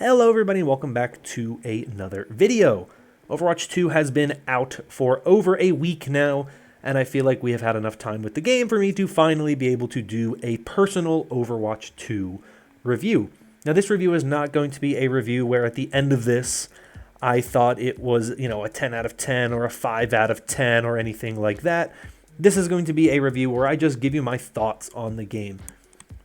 Hello everybody and welcome back to another video. Overwatch 2 has been out for over a week now, and I feel like we have had enough time with the game for me to finally be able to do a personal Overwatch 2 review. Now this review is not going to be a review where at the end of this I thought it was, a 10 out of 10 or a 5 out of 10 or anything like that. This is going to be a review where I just give you my thoughts on the game.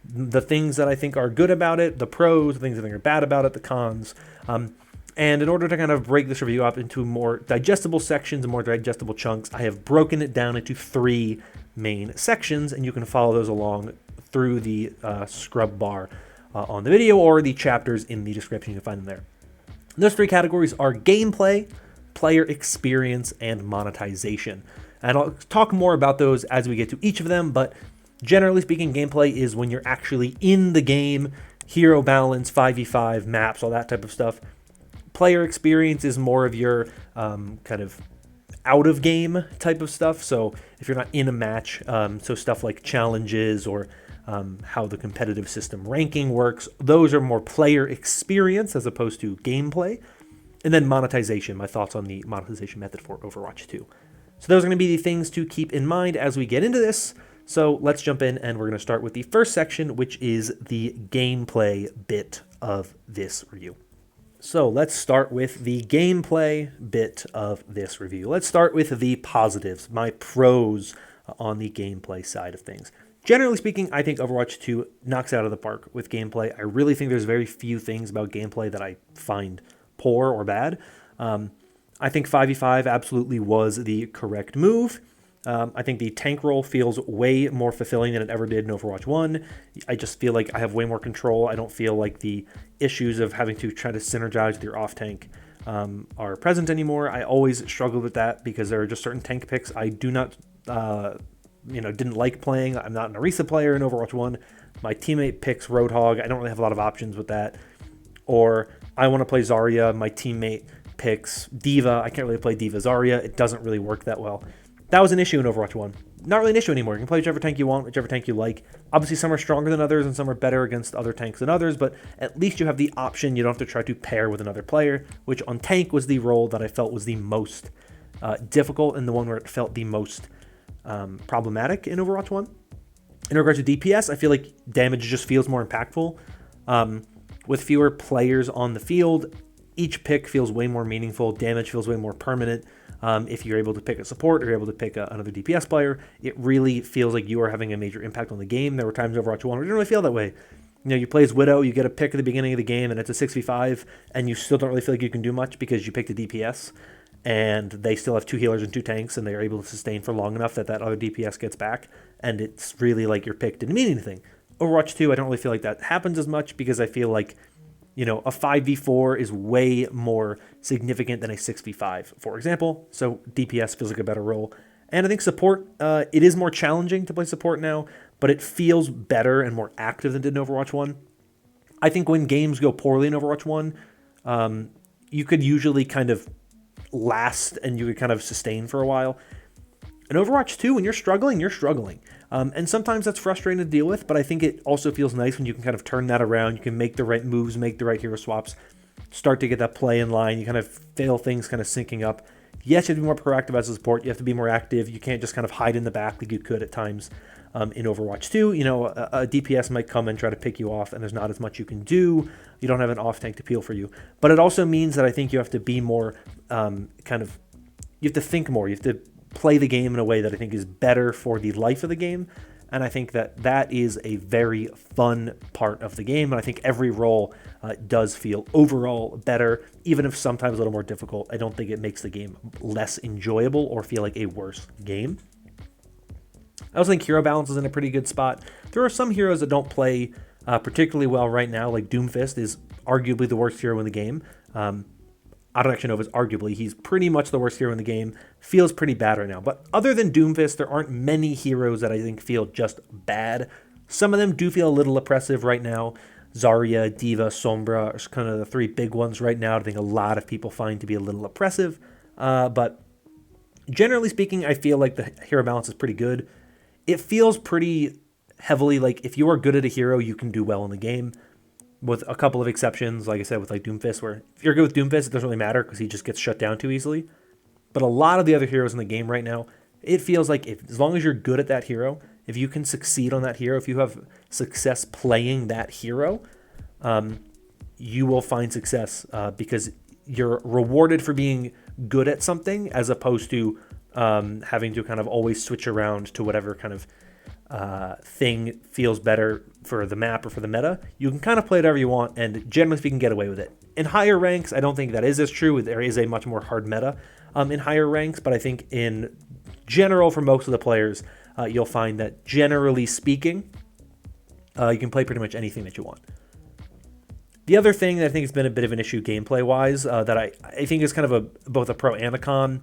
The things that I think are good about it, the pros, the things I think are bad about it, the cons. And in order to kind of break this review up into more digestible sections and more digestible chunks, I have broken it down into 3 main sections, and you can follow those along through the scrub bar on the video or the chapters in the description. You can find them there. Those 3 categories are gameplay, player experience, and monetization. And I'll talk more about those as we get to each of them, but generally speaking, gameplay is when you're actually in the game, hero balance, 5v5, maps, all that type of stuff. Player experience is more of your kind of out-of-game type of stuff, so if you're not in a match, so stuff like challenges or how the competitive system ranking works, those are more player experience as opposed to gameplay. And then monetization, my thoughts on the monetization method for Overwatch 2. So those are going to be the things to keep in mind as we get into this. So let's jump in, and we're going to start with the first section, which is the gameplay bit of this review. So let's start with the gameplay bit of this review. Let's start with the positives, my pros on the gameplay side of things. Generally speaking, I think Overwatch 2 knocks it out of the park with gameplay. I really think there's very few things about gameplay that I find poor or bad. I think 5v5 absolutely was the correct move. I think the tank role feels way more fulfilling than it ever did in Overwatch 1. I just feel like I have way more control. I don't feel like the issues of having to try to synergize with your off-tank are present anymore. I always struggled with that because there are just certain tank picks I do not, didn't like playing. I'm not an Orisa player in Overwatch 1. My teammate picks Roadhog. I don't really have a lot of options with that. Or I want to play Zarya. My teammate picks D.Va. I can't really play D.Va Zarya. It doesn't really work that well. That was an issue in Overwatch 1. Not really an issue anymore. You can play whichever tank you want, whichever tank you like. Obviously, some are stronger than others, and some are better against other tanks than others, but at least you have the option. You don't have to try to pair with another player, which on tank was the role that I felt was the most difficult and the one where it felt the most problematic in Overwatch 1. In regards to DPS, I feel like damage just feels more impactful. With fewer players on the field, each pick feels way more meaningful. Damage feels way more permanent. If you're able to pick a support or you're able to pick another DPS player, it really feels like you are having a major impact on the game. There were times in Overwatch 1 where it didn't really feel that way. You play as Widow, you get a pick at the beginning of the game, and it's a 6v5, and you still don't really feel like you can do much because you picked a DPS, and they still have 2 healers and 2 tanks, and they are able to sustain for long enough that other DPS gets back, and it's really like your pick didn't mean anything. Overwatch 2, I don't really feel like that happens as much because I feel like a 5v4 is way more significant than a 6v5, for example. So DPS feels like a better role. And I think support, it is more challenging to play support now, but it feels better and more active than it did in Overwatch 1. I think when games go poorly in Overwatch 1, you could usually kind of last and you could kind of sustain for a while. In Overwatch 2, when you're struggling, you're struggling. And sometimes that's frustrating to deal with, but I think it also feels nice when you can kind of turn that around. You can make the right moves, make the right hero swaps, start to get that play in line. You kind of feel things kind of syncing up. Yes, you have to be more proactive as a support. You have to be more active. You can't just kind of hide in the back like you could at times in Overwatch 2. A DPS might come and try to pick you off, and there's not as much you can do. You don't have an off-tank to peel for you. But it also means that I think you have to be more you have to think more. You have to play the game in a way that I think is better for the life of the game, and I think that is a very fun part of the game, and I think every role does feel overall better, even if sometimes a little more difficult. I don't think it makes the game less enjoyable or feel like a worse game. I also think hero balance is in a pretty good spot. There are some heroes that don't play particularly well right now, like Doomfist is arguably the worst hero in the game. I don't actually know if it's arguably. He's pretty much the worst hero in the game. Feels pretty bad right now. But other than Doomfist, there aren't many heroes that I think feel just bad. Some of them do feel a little oppressive right now. Zarya, D.Va, Sombra are kind of the 3 big ones right now. I think a lot of people find to be a little oppressive. But generally speaking, I feel like the hero balance is pretty good. It feels pretty heavily like if you are good at a hero, you can do well in the game. with a couple of exceptions, like I said, with like Doomfist, where if you're good with Doomfist, it doesn't really matter because he just gets shut down too easily. But a lot of the other heroes in the game right now, it feels like as long as you're good at that hero, if you can succeed on that hero, if you have success playing that hero, you will find success because you're rewarded for being good at something as opposed to having to kind of always switch around to whatever kind of thing feels better for the map or for the meta. You can kind of play whatever you want and generally speaking get away with it. In higher ranks, I don't think that is as true. There is a much more hard meta in higher ranks, but I think in general for most of the players, you'll find that generally speaking, you can play pretty much anything that you want. The other thing that I think has been a bit of an issue gameplay-wise that I think is kind of both a pro and a con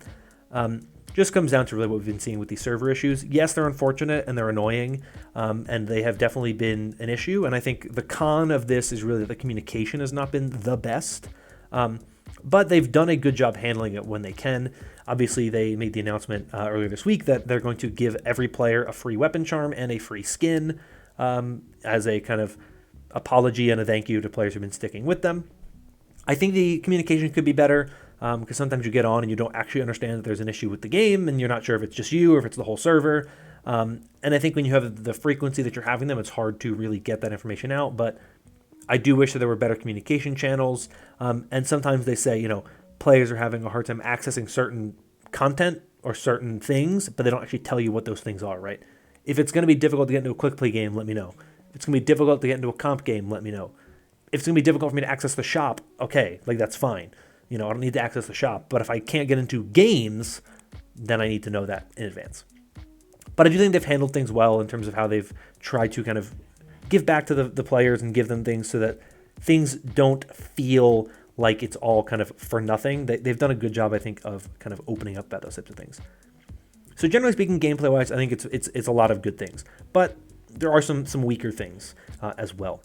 just comes down to really what we've been seeing with these server issues. Yes, they're unfortunate and they're annoying, and they have definitely been an issue. And I think the con of this is really that the communication has not been the best, but they've done a good job handling it when they can. Obviously, they made the announcement earlier this week that they're going to give every player a free weapon charm and a free skin as a kind of apology and a thank you to players who've been sticking with them. I think the communication could be better because sometimes you get on and you don't actually understand that there's an issue with the game and you're not sure if it's just you or if it's the whole server. And I think when you have the frequency that you're having them, it's hard to really get that information out. But I do wish that there were better communication channels. And sometimes they say, players are having a hard time accessing certain content or certain things, but they don't actually tell you what those things are, right? If it's going to be difficult to get into a quick play game, let me know. If it's going to be difficult to get into a comp game, let me know. If it's going to be difficult for me to access the shop, okay, that's fine. I don't need to access the shop. But if I can't get into games, then I need to know that in advance. But I do think they've handled things well in terms of how they've tried to kind of give back to the players and give them things so that things don't feel like it's all kind of for nothing. They've done a good job, I think, of kind of opening up those types of things. So generally speaking, gameplay-wise, I think it's a lot of good things. But there are some weaker things as well.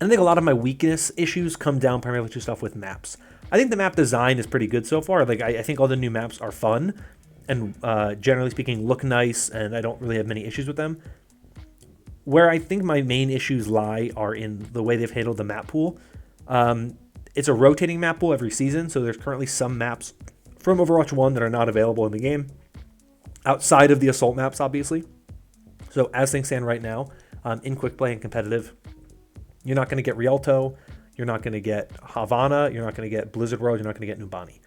And I think a lot of my weakness issues come down primarily to stuff with maps. I think the map design is pretty good so far. I think all the new maps are fun and generally speaking look nice, and I don't really have many issues with them. Where I think my main issues lie are in the way they've handled the map pool. It's a rotating map pool every season, so there's currently some maps from Overwatch 1 that are not available in the game, outside of the assault maps, obviously. So as things stand right now, in quick play and competitive, you're not going to get Rialto, you're not going to get Havana, you're not going to get Blizzard World, you're not going to get Numbani.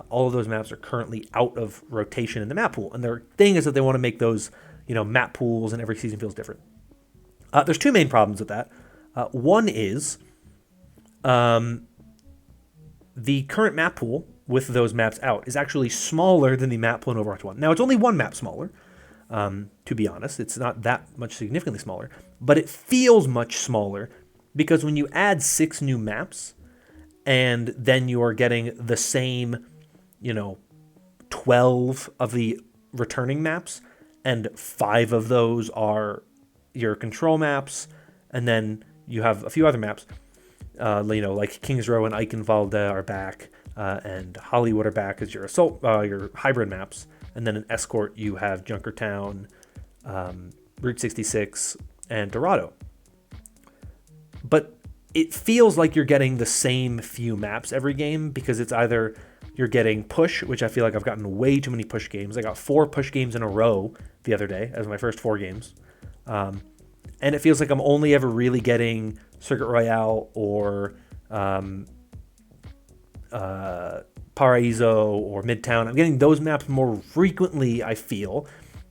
All of those maps are currently out of rotation in the map pool, and their thing is that they want to make those, map pools, and every season feels different. There's two main problems with that. One is the current map pool with those maps out is actually smaller than the map pool in Overwatch 1. Now, it's only one map smaller, to be honest. It's not that much significantly smaller, but it feels much smaller because when you add 6 new maps and then you are getting the same, 12 of the returning maps, and 5 of those are your control maps, and then you have a few other maps, like Kings Row and Eichenwalde are back, and Hollywood are back as your assault, your hybrid maps, and then in Escort you have Junkertown, Route 66, and Dorado. But it feels like you're getting the same few maps every game because it's either you're getting push, which I feel like I've gotten way too many push games. I got 4 push games in a row the other day as my first 4 games. And it feels like I'm only ever really getting Circuit Royale or Paraíso or Midtown. I'm getting those maps more frequently, I feel,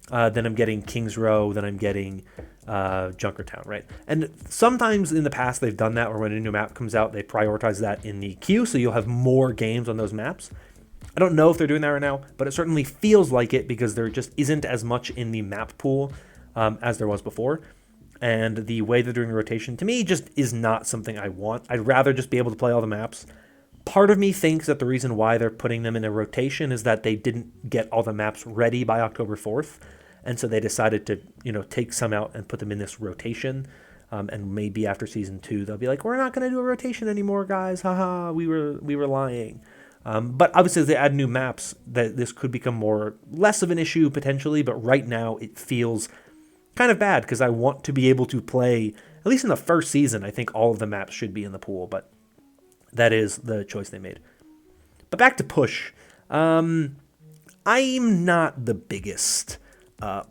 than I'm getting Kings Row, than I'm getting Junkertown, right? And sometimes in the past they've done that, where when a new map comes out, they prioritize that in the queue, so you'll have more games on those maps. I don't know if they're doing that right now, but it certainly feels like it because there just isn't as much in the map pool as there was before. And the way they're doing the rotation, to me, just is not something I want. I'd rather just be able to play all the maps. Part of me thinks that the reason why they're putting them in a rotation is that they didn't get all the maps ready by October 4th. And so they decided to, take some out and put them in this rotation. And maybe after season 2, they'll be like, we're not going to do a rotation anymore, guys. Haha, we were lying. But obviously, as they add new maps, that this could become less of an issue potentially. But right now, it feels kind of bad because I want to be able to play at least in the first season, I think all of the maps should be in the pool, but that is the choice they made. But back to push. I'm not the biggest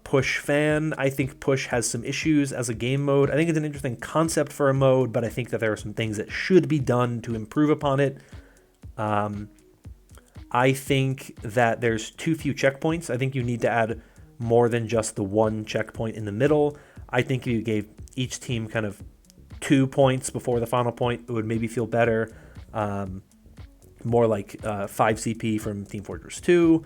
push fan. I think push has some issues as a game mode. I think it's an interesting concept for a mode, but I think that there are some things that should be done to improve upon it. I think that there's too few checkpoints. I think you need to add more than just the one checkpoint in the middle. I think if you gave each team kind of 2 points before the final point, it would maybe feel better. More like 5 CP from Team Fortress 2,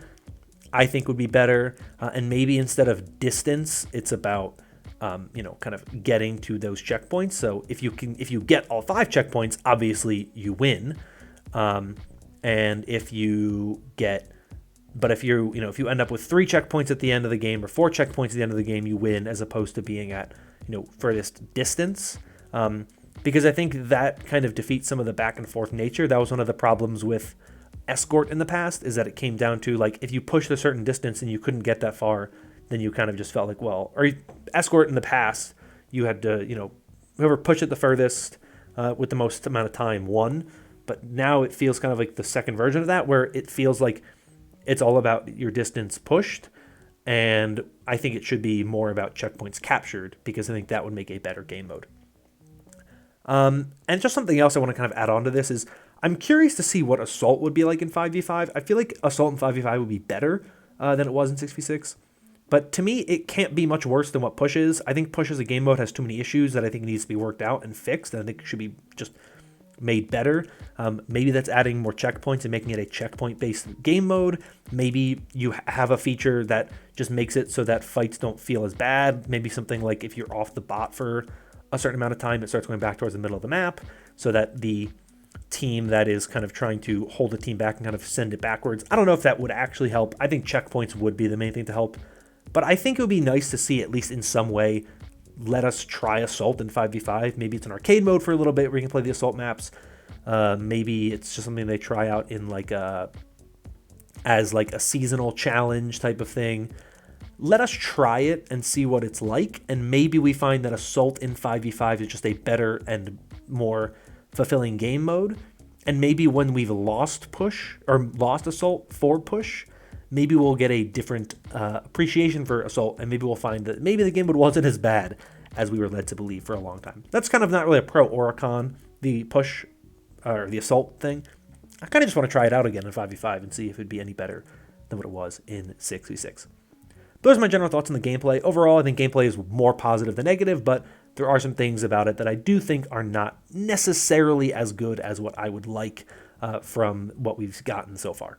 I think would be better. And maybe instead of distance, it's about, kind of getting to those checkpoints. So if you get all 5 checkpoints, obviously you win. And if you end up with 3 checkpoints at the end of the game or 4 checkpoints at the end of the game, you win, as opposed to being at, furthest distance. Because I think that kind of defeats some of the back and forth nature. That was one of the problems with Escort in the past, is that it came down to, like, if you pushed a certain distance and you couldn't get that far, then you kind of just felt like, Escort in the past, you had to, whoever pushed it the furthest with the most amount of time won. But now it feels kind of like the second version of that, where it feels like it's all about your distance pushed. And I think it should be more about checkpoints captured, because I think that would make a better game mode. And just something else I want to kind of add on to this is I'm curious to see what Assault would be like in 5v5. I feel like Assault in 5v5 would be better than it was in 6v6. But to me, it can't be much worse than what Push is. I think Push as a game mode has too many issues that I think needs to be worked out and fixed, and I think it should be just made better. Maybe that's adding more checkpoints and making it a checkpoint-based game mode. Maybe you have a feature that just makes it so that fights don't feel as bad. Maybe something like if you're off the bot for a certain amount of time, it starts going back towards the middle of the map, so that the team that is kind of trying to hold the team back and kind of send it backwards. I don't know if that would actually help. I think checkpoints would be the main thing to help. But I think it would be nice to see, at least in some way, let us try Assault in 5v5. Maybe it's an arcade mode for a little bit where you can play the Assault maps. Maybe it's just something they try out in as a seasonal challenge type of thing. Let us try it and see what it's like, and maybe we find that Assault in 5v5 is just a better and more fulfilling game mode. And maybe when we've lost Assault for Push, maybe we'll get a different appreciation for Assault, and maybe we'll find that maybe the game mode wasn't as bad as we were led to believe for a long time. That's kind of not really a pro or a con, the Push or the Assault thing. I kind of just want to try it out again in 5v5 and see if it'd be any better than what it was in 6v6. Those are my general thoughts on the gameplay. Overall, I think gameplay is more positive than negative, but there are some things about it that I do think are not necessarily as good as what I would like from what we've gotten so far.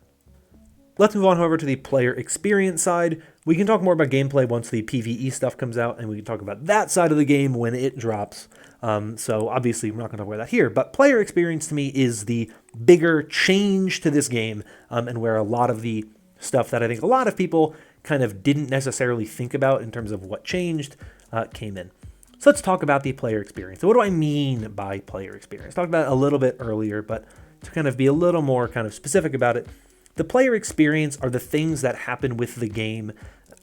Let's move on, however, to the player experience side. We can talk more about gameplay once the PvE stuff comes out, and we can talk about that side of the game when it drops. So obviously, we're not going to talk about that here, but player experience to me is the bigger change to this game, and where a lot of the stuff that I think a lot of people kind of didn't necessarily think about in terms of what changed came in. So let's talk about the player experience. So what do I mean by player experience? I talked about it a little bit earlier, but to kind of be a little more kind of specific about it, the player experience are the things that happen with the game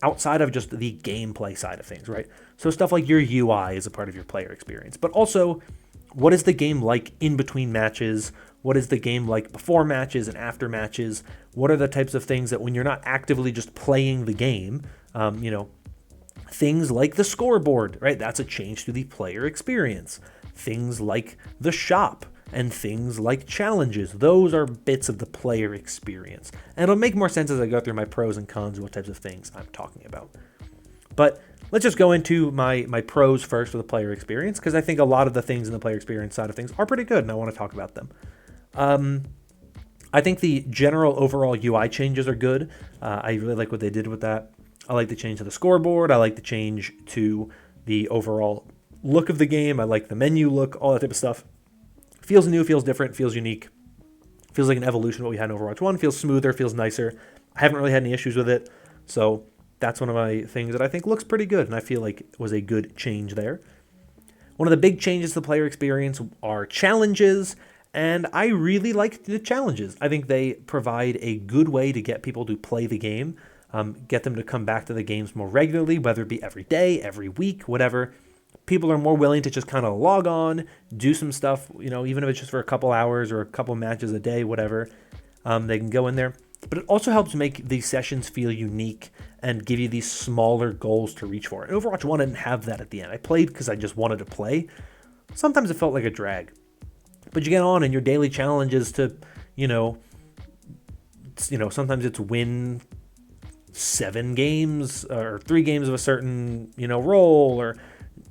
outside of just the gameplay side of things, right? So stuff like your UI is a part of your player experience, but also what is the game like in between matches? What is the game like before matches and after matches? What are the types of things that when you're not actively just playing the game, things like the scoreboard, right? That's a change to the player experience. Things like the shop and things like challenges. Those are bits of the player experience. And it'll make more sense as I go through my pros and cons and what types of things I'm talking about. But let's just go into my pros first for the player experience, because I think a lot of the things in the player experience side of things are pretty good, and I want to talk about them. I think the general overall UI changes are good. I really like what they did with that. I like the change to the scoreboard. I like the change to the overall look of the game. I like the menu look, all that type of stuff. Feels new, feels different, feels unique. Feels like an evolution of what we had in Overwatch 1. Feels smoother, feels nicer. I haven't really had any issues with it. So that's one of my things that I think looks pretty good, and I feel like it was a good change there. One of the big changes to the player experience are challenges, and I really like the challenges. I think they provide a good way to get people to play the game, get them to come back to the games more regularly, whether it be every day, every week, whatever. people are more willing to just kind of log on, do some stuff, even if it's just for a couple hours or a couple matches a day, whatever. They can go in there. But it also helps make these sessions feel unique and give you these smaller goals to reach for. And Overwatch 1 didn't have that at the end. I played because I just wanted to play. Sometimes it felt like a drag. But you get on and your daily challenge is to, sometimes it's win 7 games or 3 games of a certain, role, or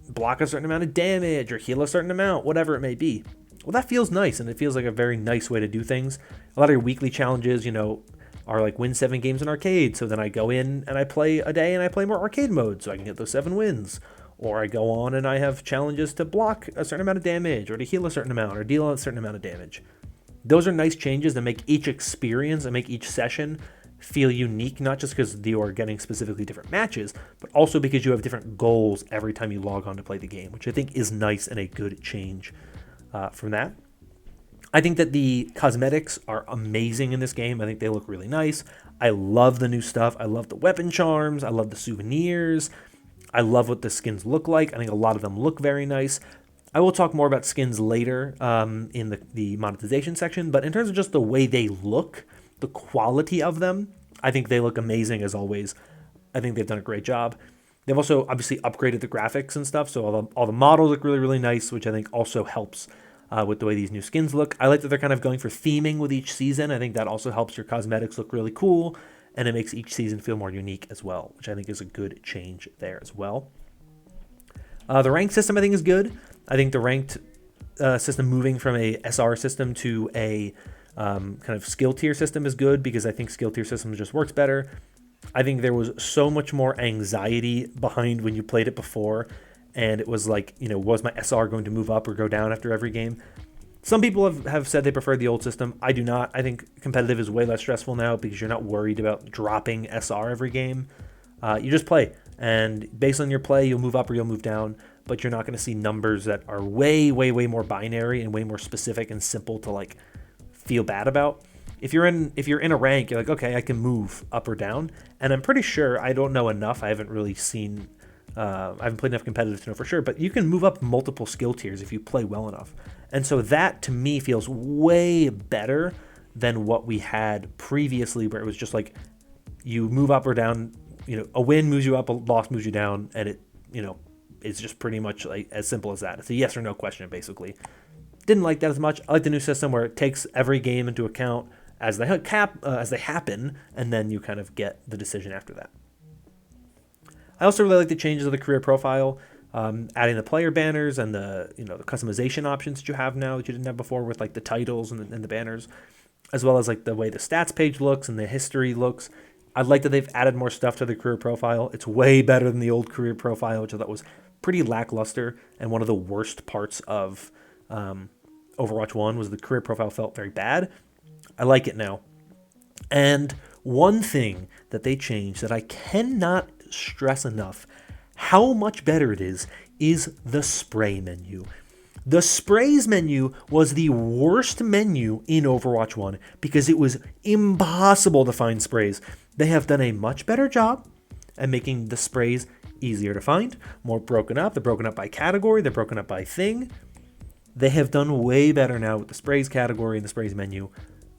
block a certain amount of damage or heal a certain amount, whatever it may be. Well, that feels nice, and it feels like a very nice way to do things. A lot of your weekly challenges, are like win 7 games in arcade. So then I go in and I play a day and I play more arcade mode so I can get those 7 wins. Or I go on and I have challenges to block a certain amount of damage or to heal a certain amount or deal a certain amount of damage. Those are nice changes that make each experience and make each session feel unique, not just because you are getting specifically different matches, but also because you have different goals every time you log on to play the game, which I think is nice and a good change from that. I think that the cosmetics are amazing in this game. I think they look really nice. I love the new stuff. I love the weapon charms. I love the souvenirs. I love what the skins look like. I think a lot of them look very nice. I will talk more about skins later in the monetization section, but in terms of just the way they look, the quality of them, I think they look amazing as always. I think they've done a great job. They've also obviously upgraded the graphics and stuff, so all the models look really, really nice, which I think also helps with the way these new skins look. I like that they're kind of going for theming with each season. I think that also helps your cosmetics look really cool, and it makes each season feel more unique as well, which I think is a good change there as well. The rank system I think is good. I think the ranked system moving from a SR system to a kind of skill tier system is good, because I think skill tier system just works better. I think there was so much more anxiety behind when you played it before, and it was like, was my SR going to move up or go down after every game? Some people have said they prefer the old system. I do not. I think competitive is way less stressful now because you're not worried about dropping SR every game. You just play, and based on your play, you'll move up or you'll move down, but you're not going to see numbers that are way, way, way more binary and way more specific and simple to like feel bad about. If you're in a rank, you're like, okay, I can move up or down, and I'm pretty sure, I don't know enough. I haven't really seen. I haven't played enough competitive to know for sure, but you can move up multiple skill tiers if you play well enough. And so that, to me, feels way better than what we had previously, where it was just like you move up or down, a win moves you up, a loss moves you down, and it, it's just pretty much like as simple as that. It's a yes or no question, basically. Didn't like that as much. I like the new system where it takes every game into account as they happen, and then you kind of get the decision after that. I also really like the changes of the career profile, adding the player banners and the customization options that you have now that you didn't have before, with like the titles and the banners, as well as like the way the stats page looks and the history looks. I like that they've added more stuff to the career profile. It's way better than the old career profile, which I thought was pretty lackluster, and one of the worst parts of Overwatch 1 was the career profile felt very bad. I like it now. And one thing that they changed that I cannot stress enough how much better it is the spray menu. The sprays menu was the worst menu in Overwatch 1 because it was impossible to find sprays. They have done a much better job at making the sprays easier to find, more broken up. They're broken up by category, they're broken up by thing. They have done way better now with the sprays category and the sprays menu.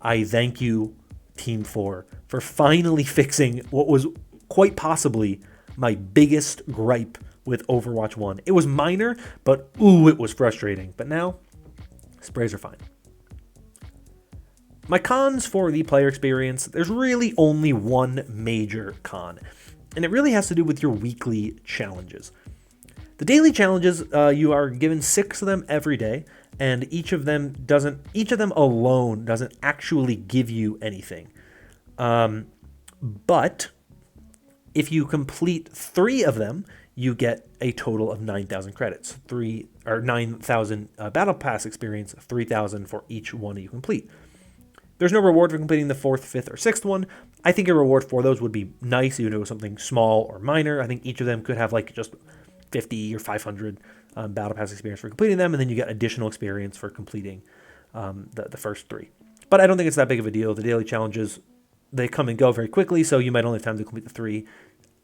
I thank you, Team 4, for finally fixing what was quite possibly my biggest gripe with Overwatch 1. It was minor, but ooh, it was frustrating. But now, sprays are fine. My cons for the player experience, there's really only one major con, and it really has to do with your weekly challenges. The daily challenges, you are given 6 of them every day, and each of them alone doesn't actually give you anything. But if you complete 3 of them, you get a total of 9,000 credits. 9,000 Battle Pass experience, 3,000 for each one you complete. There's no reward for completing the 4th, 5th, or 6th one. I think a reward for those would be nice, even if it was something small or minor. I think each of them could have like just 50 or 500 Battle Pass experience for completing them, and then you get additional experience for completing the first 3. But I don't think it's that big of a deal. The daily challenges, they come and go very quickly, so you might only have time to complete the 3,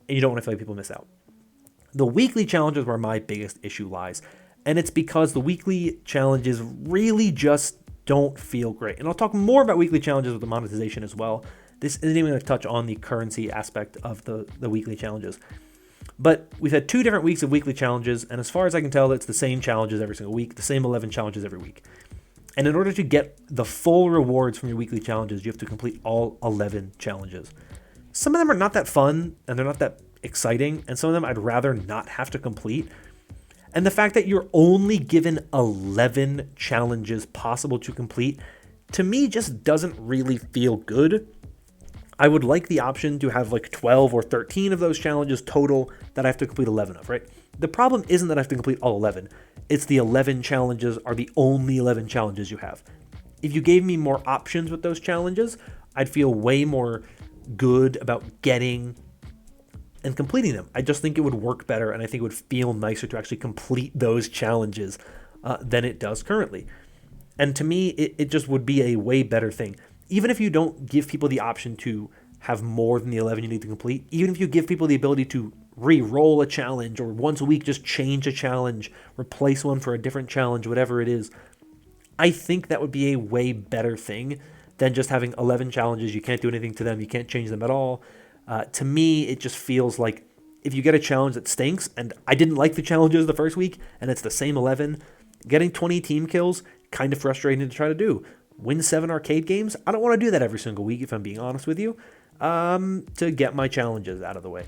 and you don't want to feel like people miss out. The weekly challenges where my biggest issue lies, and it's because the weekly challenges really just don't feel great. And I'll talk more about weekly challenges with the monetization as well. This isn't even going to touch on the currency aspect of the weekly challenges. But we've had 2 different weeks of weekly challenges, and as far as I can tell, it's the same challenges every single week, the same 11 challenges every week. And in order to get the full rewards from your weekly challenges, you have to complete all 11 challenges. Some of them are not that fun, and they're not that exciting, and some of them I'd rather not have to complete. And the fact that you're only given 11 challenges possible to complete, to me, just doesn't really feel good. I would like the option to have like 12 or 13 of those challenges total that I have to complete 11 of, right? The problem isn't that I have to complete all 11. It's the 11 challenges are the only 11 challenges you have. If you gave me more options with those challenges, I'd feel way more good about getting and completing them. I just think it would work better, and I think it would feel nicer to actually complete those challenges than it does currently. And to me, it just would be a way better thing. Even if you don't give people the option to have more than the 11 you need to complete, even if you give people the ability to re-roll a challenge or once a week just change a challenge, replace one for a different challenge, whatever it is, I think that would be a way better thing than just having 11 challenges. You can't do anything to them. You can't change them at all. To me, it just feels like if you get a challenge that stinks, and I didn't like the challenges the first week, and it's the same 11, getting 20 team kills, kind of frustrating to try to do. Win 7 arcade games, I don't want to do that every single week, if I'm being honest with you, to get my challenges out of the way.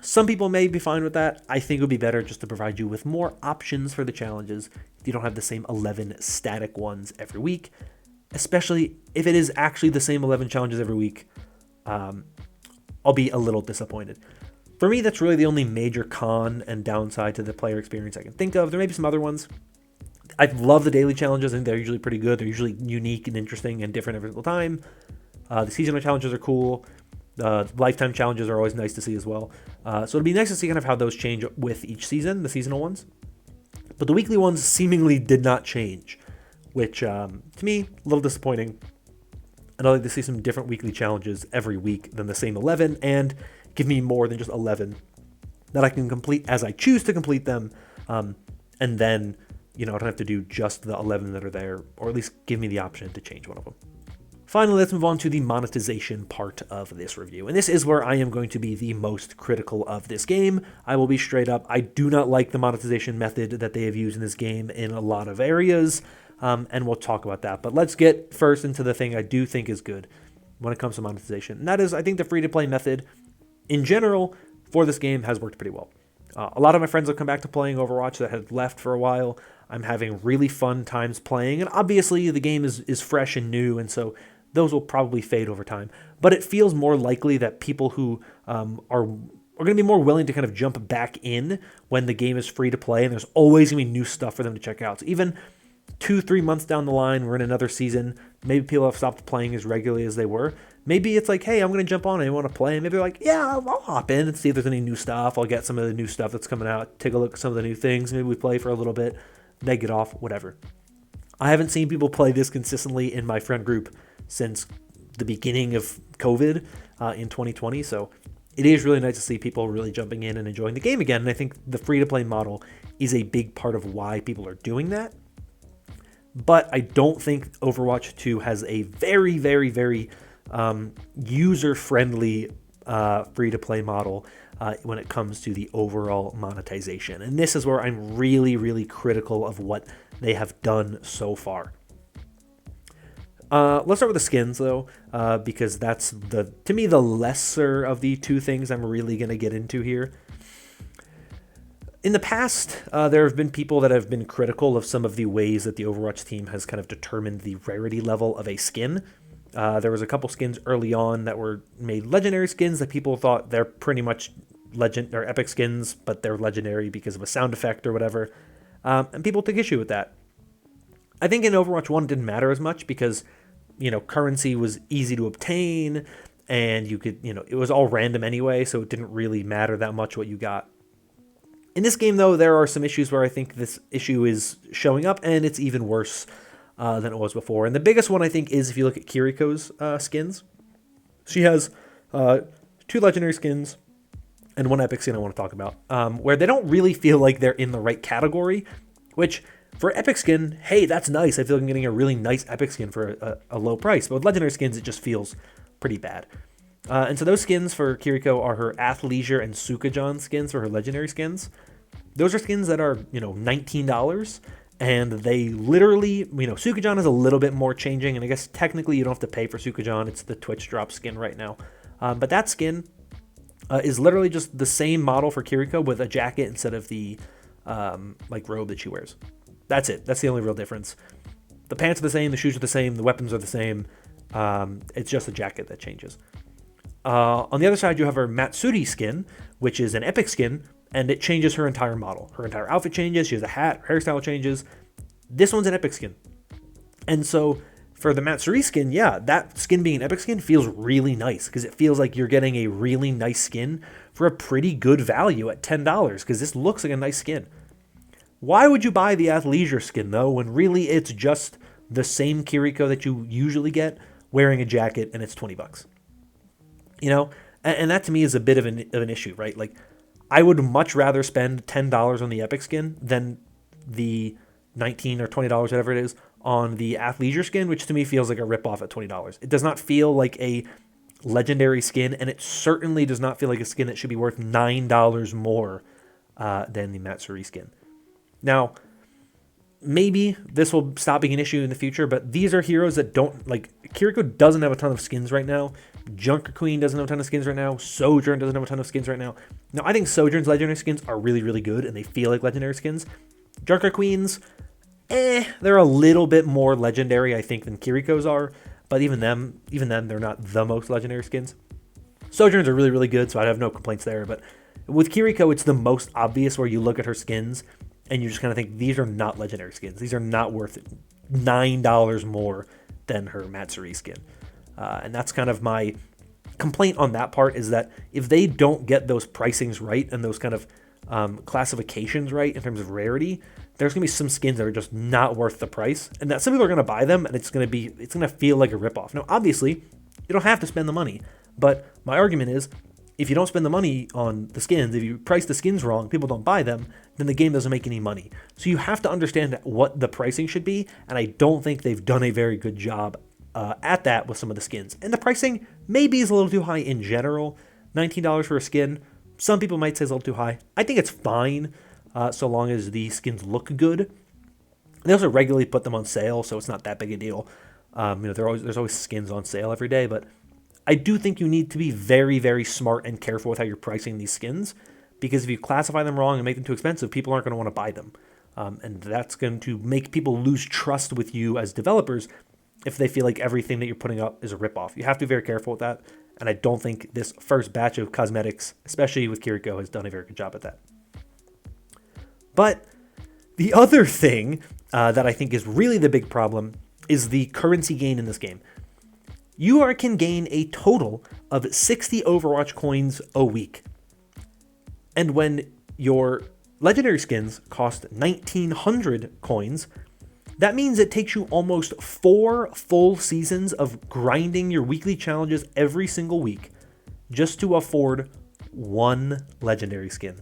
Some people may be fine with that. I think it would be better just to provide you with more options for the challenges. You don't have the same 11 static ones every week, especially if it is actually the same 11 challenges every week. I'll be a little disappointed. For me, that's really the only major con and downside to the player experience I can think of. There may be some other ones. I love the daily challenges, and they're usually pretty good. They're usually unique and interesting and different every single time. The seasonal challenges are cool. The lifetime challenges are always nice to see as well. So it'd be nice to see kind of how those change with each season, the seasonal ones. But the weekly ones seemingly did not change, which to me, a little disappointing. And I'd like to see some different weekly challenges every week than the same 11, and give me more than just 11 that I can complete as I choose to complete them. And then, I don't have to do just the 11 that are there, or at least give me the option to change one of them. Finally, let's move on to the monetization part of this review. And this is where I am going to be the most critical of this game. I will be straight up. I do not like the monetization method that they have used in this game in a lot of areas, and we'll talk about that. But let's get first into the thing I do think is good when it comes to monetization. And that is, I think the free-to-play method, in general, for this game has worked pretty well. A lot of my friends have come back to playing Overwatch that had left for a while. I'm having really fun times playing, and obviously the game is fresh and new, and so those will probably fade over time. But it feels more likely that people who are going to be more willing to kind of jump back in when the game is free to play, and there's always going to be new stuff for them to check out. So even 2-3 months down the line, we're in another season, maybe people have stopped playing as regularly as they were. Maybe it's like, hey, I'm going to jump on and I want to play. And maybe they're like, yeah, I'll hop in and see if there's any new stuff. I'll get some of the new stuff that's coming out, take a look at some of the new things. Maybe we play for a little bit, then get off, whatever. I haven't seen people play this consistently in my friend group since the beginning of COVID in 2020. So it is really nice to see people really jumping in and enjoying the game again. And I think the free-to-play model is a big part of why people are doing that. But I don't think Overwatch 2 has a very, very, very user-friendly free-to-play model when it comes to the overall monetization. And this is where I'm really, really critical of what they have done so far. Let's start with the skins, though, because that's, to me, the lesser of the two things I'm really going to get into here. In the past, there have been people that have been critical of some of the ways that the Overwatch team has kind of determined the rarity level of a skin. There was a couple skins early on that were made legendary skins that people thought they're pretty much legend or epic skins, but they're legendary because of a sound effect or whatever. And people took issue with that. I think in Overwatch 1 it didn't matter as much because, currency was easy to obtain and you could, it was all random anyway, so it didn't really matter that much what you got. In this game, though, there are some issues where I think this issue is showing up, and it's even worse than it was before. And the biggest one, I think, is if you look at Kiriko's skins. She has 2 legendary skins, and one epic skin I want to talk about, where they don't really feel like they're in the right category, which for epic skin, hey, that's nice. I feel like I'm getting a really nice epic skin for a low price. But with legendary skins, it just feels pretty bad. And so those skins for Kiriko are her Athleisure and Sukajan skins for her legendary skins. Those are skins that are, $19. And they literally, Sukajan is a little bit more changing. And I guess technically you don't have to pay for Sukajan. It's the Twitch drop skin right now. But that skin is literally just the same model for Kiriko with a jacket instead of the robe that she wears. That's it. That's the only real difference. The pants are the same, the shoes are the same, the weapons are the same. It's just the jacket that changes. On the other side, you have her Matsuri skin, which is an epic skin, and it changes her entire model. Her entire outfit changes, she has a hat, her hairstyle changes. This one's an epic skin. And so for the Matsuri skin, yeah, that skin being an epic skin feels really nice because it feels like you're getting a really nice skin for a pretty good value at $10 because this looks like a nice skin. Why would you buy the Athleisure skin, though, when really it's just the same Kiriko that you usually get wearing a jacket and it's $20? And that to me is a bit of an issue, right? Like, I would much rather spend $10 on the epic skin than the $19 or $20, whatever it is, on the Athleisure skin, which to me feels like a ripoff at $20. It does not feel like a legendary skin, and it certainly does not feel like a skin that should be worth $9 more than the Matsuri skin. Now, maybe this will stop being an issue in the future, but these are heroes that don't, Kiriko doesn't have a ton of skins right now. Junker Queen doesn't have a ton of skins right now. Sojourn doesn't have a ton of skins right now. Now, I think Sojourn's legendary skins are really, really good, and they feel like legendary skins. Junker Queens, they're a little bit more legendary, I think, than Kiriko's are, but even then, they're not the most legendary skins. Sojourns are really, really good, so I have no complaints there, but with Kiriko, it's the most obvious where you look at her skins, and you just kind of think, these are not legendary skins. These are not worth $9 more than her Matsuri skin. And that's kind of my complaint on that part, is that if they don't get those pricings right and those kind of classifications right in terms of rarity, there's going to be some skins that are just not worth the price, and that some people are going to buy them, and it's going to feel like a ripoff. Now, obviously, you don't have to spend the money, but my argument is, if you don't spend the money on the skins, if you price the skins wrong, people don't buy them, then the game doesn't make any money. So you have to understand what the pricing should be, and I don't think they've done a very good job at that with some of the skins. And the pricing maybe is a little too high in general. $19 for a skin, some people might say it's a little too high. I think it's fine, so long as the skins look good. They also regularly put them on sale, so it's not that big a deal. There's always skins on sale every day, but I do think you need to be very, very smart and careful with how you're pricing these skins, because if you classify them wrong and make them too expensive, people aren't going to want to buy them. And that's going to make people lose trust with you as developers if they feel like everything that you're putting up is a ripoff. You have to be very careful with that, and I don't think this first batch of cosmetics, especially with Kiriko, has done a very good job at that. But the other thing that I think is really the big problem is the currency gain in this game. You can gain a total of 60 Overwatch coins a week. And when your legendary skins cost 1,900 coins, that means it takes you almost 4 full seasons of grinding your weekly challenges every single week just to afford one legendary skin.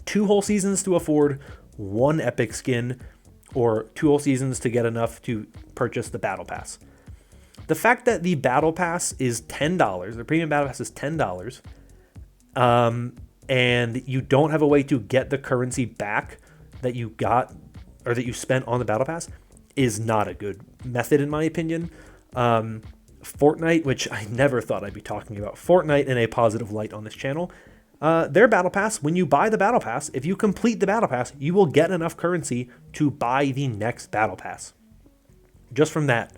2 whole seasons to afford one epic skin, or 2 whole seasons to get enough to purchase the battle pass. The fact that the battle pass is $10, the premium battle pass is $10, and you don't have a way to get the currency back that you got or that you spent on the battle pass is not a good method, in my opinion. Fortnite, which I never thought I'd be talking about, Fortnite in a positive light on this channel, their battle pass, when you buy the battle pass, if you complete the battle pass, you will get enough currency to buy the next battle pass. Just from that.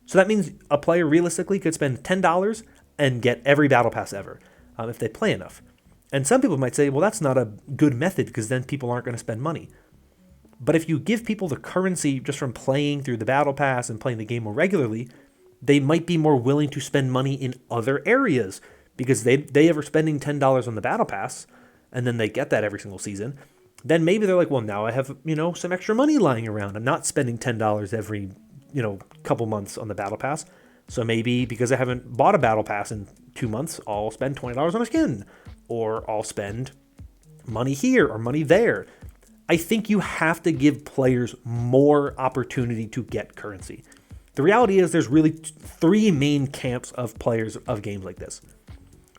So that means a player realistically could spend $10 and get every battle pass ever, if they play enough. And some people might say, well, that's not a good method because then people aren't going to spend money. But if you give people the currency just from playing through the battle pass and playing the game more regularly, they might be more willing to spend money in other areas, because they are spending $10 on the battle pass and then they get that every single season. Then maybe they're like, well, now I have, some extra money lying around. I'm not spending $10 every couple months on the battle pass. So maybe because I haven't bought a battle pass in 2 months, I'll spend $20 on a skin. or I'll spend money here or money there. I think you have to give players more opportunity to get currency. The reality is there's really three main camps of players of games like this.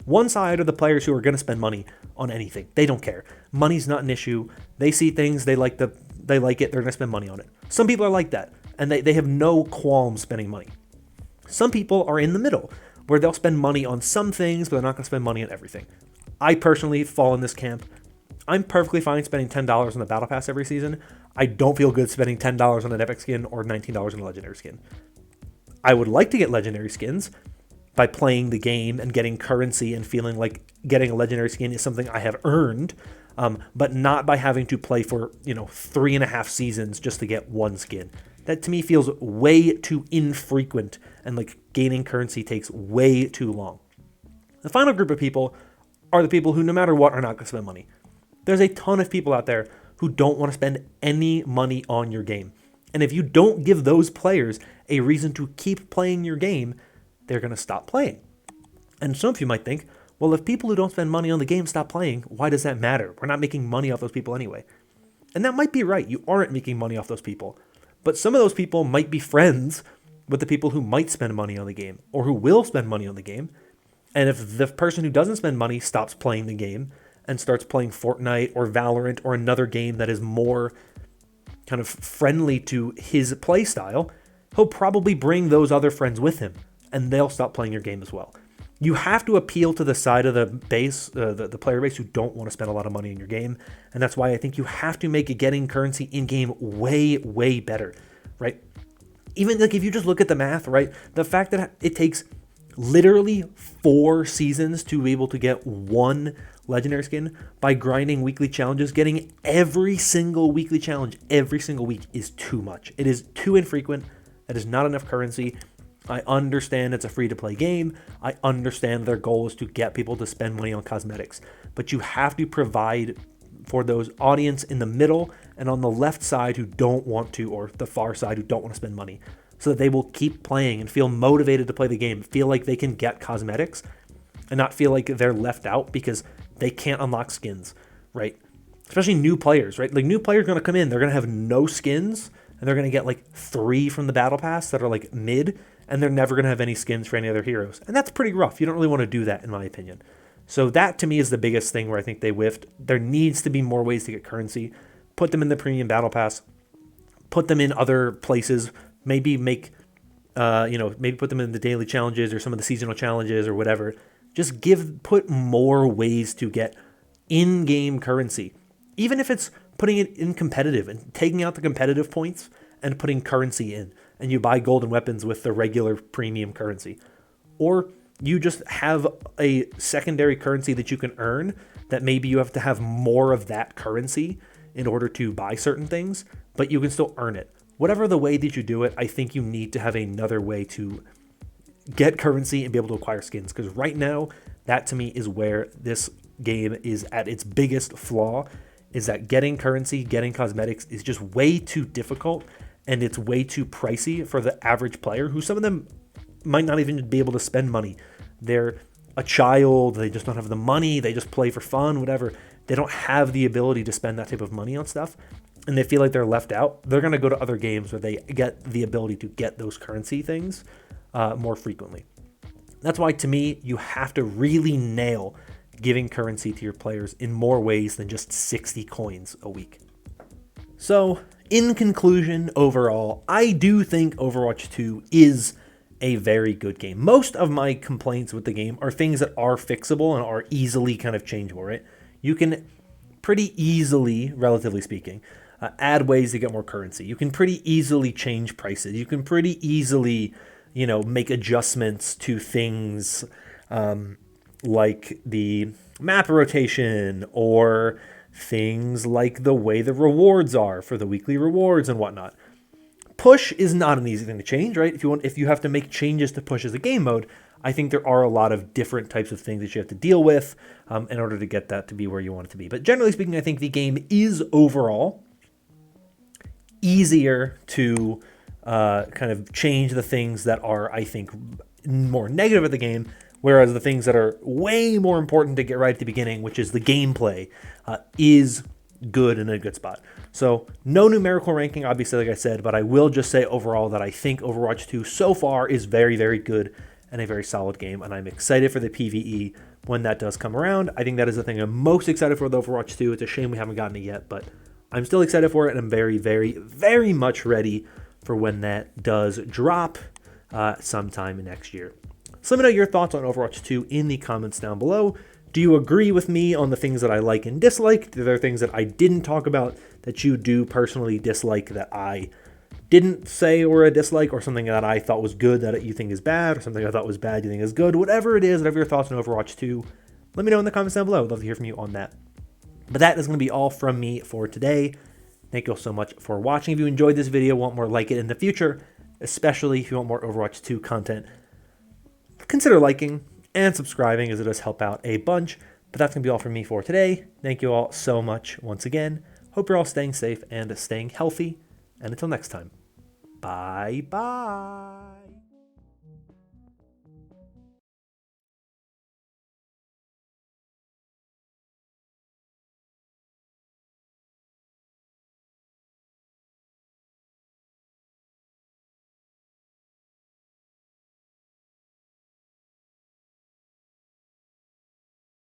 One side are the players who are going to spend money on anything. They don't care. Money's not an issue. They see things, they like it, they're going to spend money on it. Some people are like that, and they have no qualms spending money. Some people are in the middle, where they'll spend money on some things, but they're not going to spend money on everything. I personally fall in this camp. I'm perfectly fine spending $10 on the Battle Pass every season. I don't feel good spending $10 on an epic skin or $19 on a legendary skin. I would like to get legendary skins by playing the game and getting currency and feeling like getting a legendary skin is something I have earned, but not by having to play for 3.5 seasons just to get one skin. That to me feels way too infrequent, and like gaining currency takes way too long. The final group of people are the people who no matter what are not going to spend money. There's a ton of people out there who don't want to spend any money on your game. And if you don't give those players a reason to keep playing your game, they're going to stop playing. And some of you might think, well, if people who don't spend money on the game stop playing, why does that matter? We're not making money off those people anyway. And that might be right. You aren't making money off those people. But some of those people might be friends with the people who might spend money on the game or who will spend money on the game. And if the person who doesn't spend money stops playing the game and starts playing Fortnite or Valorant or another game that is more kind of friendly to his play style, he'll probably bring those other friends with him and they'll stop playing your game as well. You have to appeal to the side of the base, the player base who don't want to spend a lot of money in your game. And that's why I think you have to make getting currency in-game way, way better, right? Even like if you just look at the math, right? The fact that it takes literally 4 seasons to be able to get one legendary skin by grinding weekly challenges, getting every single weekly challenge every single week is too much. It is too infrequent. That is not enough currency. I understand it's a free-to-play game. I understand their goal is to get people to spend money on cosmetics. But you have to provide for those audience in the middle and on the left side who don't want to, or the far side who don't want to spend money, so that they will keep playing and feel motivated to play the game, feel like they can get cosmetics, and not feel like they're left out because they can't unlock skins, right? Especially new players, right? Like new players are going to come in, they're going to have no skins, and they're going to get like 3 from the Battle Pass that are like mid, and they're never going to have any skins for any other heroes. And that's pretty rough. You don't really want to do that, in my opinion. So that, to me, is the biggest thing where I think they whiffed. There needs to be more ways to get currency. Put them in the Premium Battle Pass. Put them in other places. Maybe make, maybe put them in the daily challenges or some of the seasonal challenges or whatever. Just put more ways to get in-game currency. Even if it's putting it in competitive and taking out the competitive points and putting currency in. And you buy golden weapons with the regular premium currency. Or you just have a secondary currency that you can earn that maybe you have to have more of that currency in order to buy certain things, but you can still earn it. Whatever the way that you do it, I think you need to have another way to get currency and be able to acquire skins. Because right now, that to me is where this game is at its biggest flaw, is that getting currency, getting cosmetics is just way too difficult. And it's way too pricey for the average player, who some of them might not even be able to spend money. They're a child, they just don't have the money, they just play for fun, whatever. They don't have the ability to spend that type of money on stuff, and they feel like they're left out. They're going to go to other games where they get the ability to get those currency things more frequently. That's why, to me, you have to really nail giving currency to your players in more ways than just 60 coins a week. So, in conclusion, overall, I do think Overwatch 2 is a very good game. Most of my complaints with the game are things that are fixable and are easily kind of changeable, right? You can pretty easily, relatively speaking, add ways to get more currency. You can pretty easily change prices. You can pretty easily, make adjustments to things like the map rotation or things like the way the rewards are for the weekly rewards and whatnot. Push is not an easy thing to change, right? If you have to make changes to push as a game mode, I think there are a lot of different types of things that you have to deal with in order to get that to be where you want it to be. But generally speaking, I think the game is overall easier to kind of change the things that are, I think, more negative of the game, Whereas the things that are way more important to get right at the beginning, which is the gameplay, is good and in a good spot. So no numerical ranking, obviously, like I said, but I will just say overall that I think Overwatch 2 so far is very, very good and a very solid game, and I'm excited for the PvE when that does come around. I think that is the thing I'm most excited for with Overwatch 2. It's a shame we haven't gotten it yet, but I'm still excited for it, and I'm very, very, very much ready for when that does drop sometime next year. So let me know your thoughts on Overwatch 2 in the comments down below. Do you agree with me on the things that I like and dislike? Are there things that I didn't talk about that you do personally dislike that I didn't say were a dislike, or something that I thought was good that you think is bad, or something I thought was bad you think is good? Whatever it is, whatever your thoughts on Overwatch 2, let me know in the comments down below. I'd love to hear from you on that. But that is going to be all from me for today. Thank you all so much for watching. If you enjoyed this video, want more like it in the future, especially if you want more Overwatch 2 content, consider liking and subscribing, as it does help out a bunch. But that's going to be all from me for today. Thank you all so much once again. Hope you're all staying safe and staying healthy. And until next time, bye-bye.